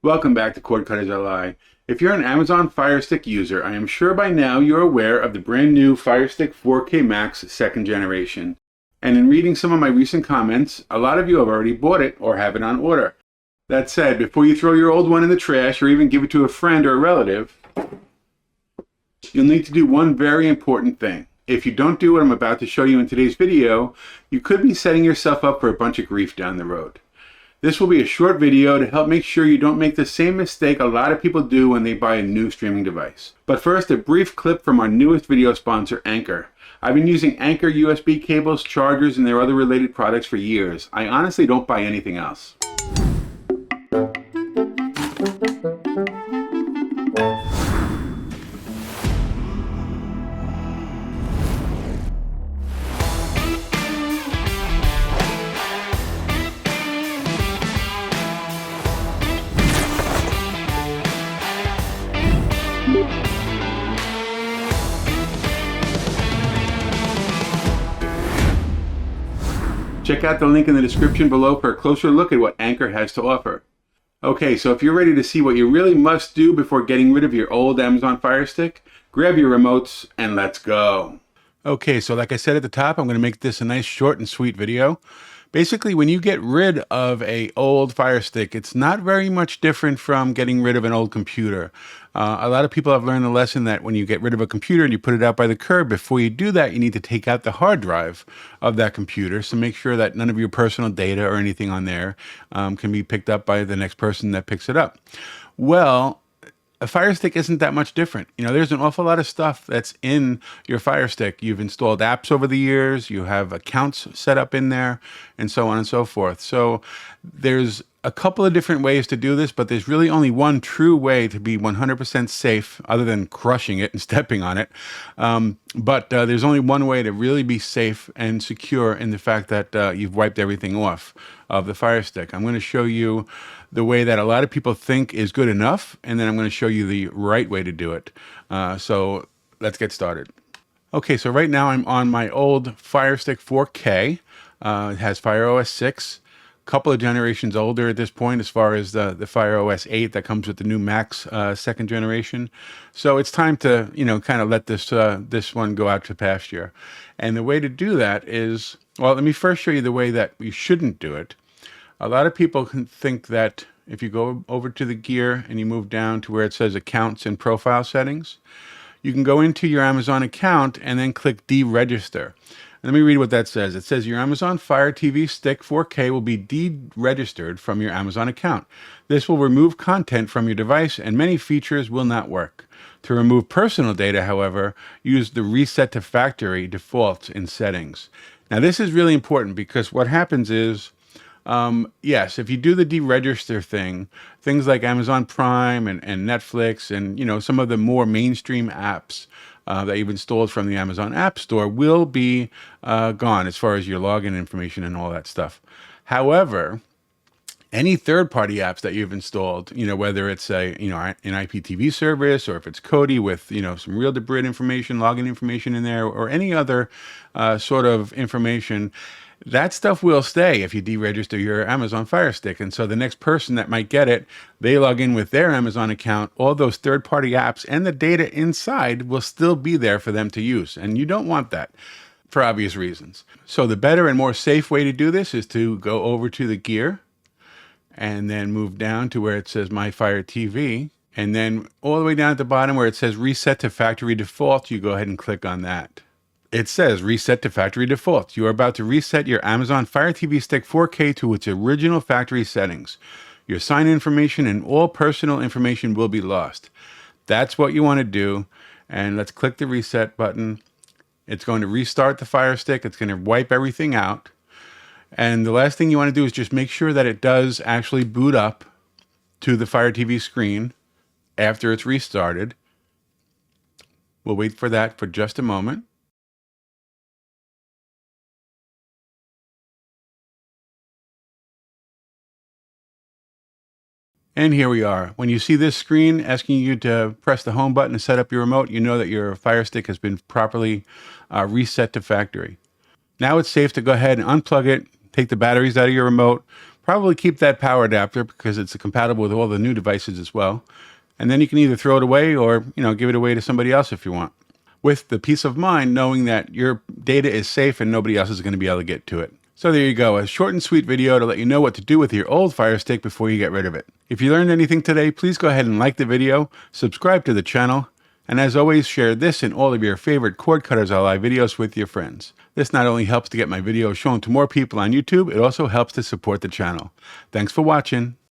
Welcome back to CordcuttersLI. If you're an Amazon Fire Stick user, I am sure by now you're aware of the brand new FIRESTICK 4K Max 2nd generation. And in reading some of my recent comments, a lot of you have already bought it or have it on order. That said, before you throw your old one in the trash or even give it to a friend or a relative, you'll need to do one very important thing. If you don't do what I'm about to show you in today's video, you could be setting yourself up for a bunch of grief down the road. This will be a short video to help make sure you don't make the same mistake a lot of people do when they buy a new streaming device. But first, a brief clip from our newest video sponsor, Anker. I've been using Anker USB cables, chargers, and their other related products for years. I honestly don't buy anything else. Check out the link in the description below for a closer look at what Anker has to offer. Okay, so if you're ready to see what you really must do before getting rid of your old Amazon Fire Stick, grab your remotes and let's go. Okay, so like I said at the top, I'm going to make this a nice short and sweet video. Basically, when you get rid of an old Fire Stick, it's not very much different from getting rid of an old computer. A lot of people have learned the lesson that when you get rid of a computer and you put it out by the curb, before you do that, you need to take out the hard drive of that computer. So make sure that none of your personal data or anything on there can be picked up by the next person that picks it up. Well, a Fire Stick isn't that much different. You know, there's an awful lot of stuff that's in your Fire Stick. You've installed apps over the years, you have accounts set up in there, and so on and so forth. So there's a couple of different ways to do this, but there's really only one true way to be 100% safe, other than crushing it and stepping on it. But there's only one way to really be safe and secure in the fact that you've wiped everything off of the Fire Stick. I'm going to show you the way that a lot of people think is good enough, and then I'm going to show you the right way to do it. So let's get started. Okay, so right now I'm on my old FIRESTICK 4K. It has FireOS 6. Couple of generations older at this point as far as the FireOS 8 that comes with the new Max 2nd generation. So it's time to, you know, kind of let this one go out to pasture. And the way to do that is, well, let me first show you the way that you shouldn't do it. A lot of people can think that if you go over to the gear and you move down to where it says accounts and profile settings, you can go into your Amazon account and then click deregister. Let me read what that says. It says your Amazon Fire TV Stick 4K will be deregistered from your Amazon account. This will remove content from your device and many features will not work. To remove personal data, however, use the reset to factory defaults in settings. Now this is really important because what happens is, yes, if you do the deregister thing, things like Amazon Prime and Netflix and, you know, some of the more mainstream apps that you've installed from the Amazon App Store will be gone as far as your login information and all that stuff. However, any third-party apps that you've installed, you know, whether it's an IPTV service or if it's Kodi with, you know, some real debrid information, login information in there, or any other sort of information, that stuff will stay if you deregister your Amazon Fire Stick. And so the next person that might get it, they log in with their Amazon account, all those third-party apps and the data inside will still be there for them to use. And you don't want that for obvious reasons. So the better and more safe way to do this is to go over to the gear and then move down to where it says My Fire TV. And then all the way down at the bottom where it says Reset to Factory Default, you go ahead and click on that. It says reset to factory default. You are about to reset your Amazon Fire TV Stick 4K to its original factory settings. Your sign information and all personal information will be lost. That's what you want to do. And let's click the reset button. It's going to restart the Fire Stick. It's going to wipe everything out. And the last thing you want to do is just make sure that it does actually boot up to the Fire TV screen after it's restarted. We'll wait for that for just a moment. And here we are. When you see this screen asking you to press the home button to set up your remote, you know that your Fire Stick has been properly reset to factory. Now it's safe to go ahead and unplug it, take the batteries out of your remote, Probably keep that power adapter because it's compatible with all the new devices as well. And then you can either throw it away or, give it away to somebody else if you want. With the peace of mind knowing that your data is safe and nobody else is going to be able to get to it. So there you go, a short and sweet video to let you know what to do with your old Fire Stick before you get rid of it. If you learned anything today, please go ahead and like the video, subscribe to the channel, and as always, share this and all of your favorite CordcuttersLI videos with your friends. This not only helps to get my videos shown to more people on YouTube, it also helps to support the channel. Thanks for watching.